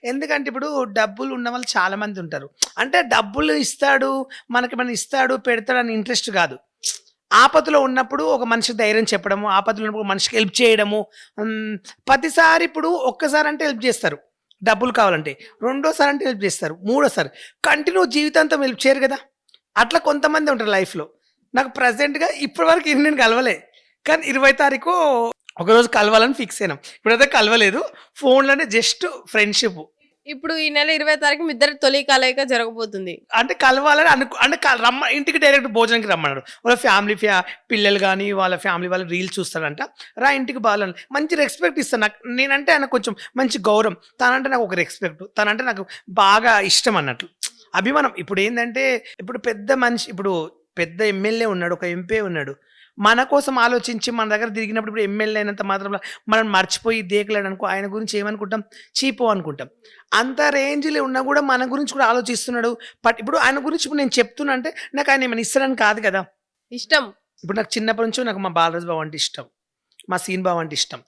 ఎందుకంటే ఇప్పుడు డబ్బులు ఉన్న వాళ్ళు చాలా మంది ఉంటారు. అంటే డబ్బులు ఇస్తాడు, మనకేమన్నా ఇస్తాడు, పెడతాడు అని ఇంట్రెస్ట్ కాదు. ఆపదలో ఉన్నప్పుడు ఒక మనిషికి ధైర్యం చెప్పడము, ఆపదలో ఉన్నప్పుడు ఒక మనిషికి హెల్ప్ చేయడము. ప్రతిసారి ఇప్పుడు ఒక్కసారంటే హెల్ప్ చేస్తారు. డబ్బులు కావాలంటే. రెండోసారి అంటే హెల్ప్ చేస్తారు. మూడోసారి. కంటిన్యూ జీవితాంతం హెల్ప్ చేయరు గదా! అట్లా కొంతమంది ఉంటారు లైఫ్‌లో. నాకు ప్రెజెంట్‌గా ఇప్పటి వరకు నేను కలవలే. కానీ 20 తారీఖు ఒకరోజు కలవాలని ఫిక్స్ అయినాం. ఇప్పుడైతే కలవలేదు. ఫోన్‌లోనే జస్ట్ ఫ్రెండ్‌షిప్. ఇప్పుడు ఈ నెల 20 తారీఖు మీ ఇద్దరి తొలి కలయిక జరగబోతుంది. అంటే కలవాలని అంటే ఇంటికి డైరెక్ట్ భోజనానికి రమ్మన్నాడు. వాళ్ళ ఫ్యామిలీ పిల్లలు గాని, వాళ్ళ ఫ్యామిలీ వాళ్ళు రీల్స్ చూస్తాడంట. రా ఇంటికి బాలని మంచి రెస్పెక్ట్ ఇస్తాను. నేనంటే ఆయనకు కొంచెం మంచి గౌరవం. తనంటే నాకు ఒక రెస్పెక్ట్. తనంటే నాకు బాగా ఇష్టం అన్నట్లు. అభిమానం. ఇప్పుడేందంటే ఇప్పుడు పెద్ద మనిషి ఇప్పుడు పెద్ద ఎమ్మెల్యే ఉన్నాడు. ఒక ఎంపీ ఉన్నాడు. మన కోసం ఆలోచించి మన దగ్గర తిరిగినప్పుడు ఇప్పుడు ఎమ్మెల్యే అయినంత మాత్రంలో మనం మర్చిపోయి దేకలేడనుకో ఆయన గురించి ఏమనుకుంటాం? చీపో అనుకుంటాం. అంత రేంజ్‌లో ఉన్నా గూడా మన గురించి కూడా ఆలోచిస్తున్నాడు. ఇప్పుడు ఆయన గురించి ఇప్పుడు నేను చెప్తున్నా అంటే నాకు ఆయన ఏమైనా ఇస్తాడని కాదు గదా! ఇష్టం. ఇప్పుడు నాకు చిన్నప్పటి నుంచి నాకు మా బాలరాజు బావ అంటే ఇష్టం. మా సీన్ బావ అంటే ఇష్టం.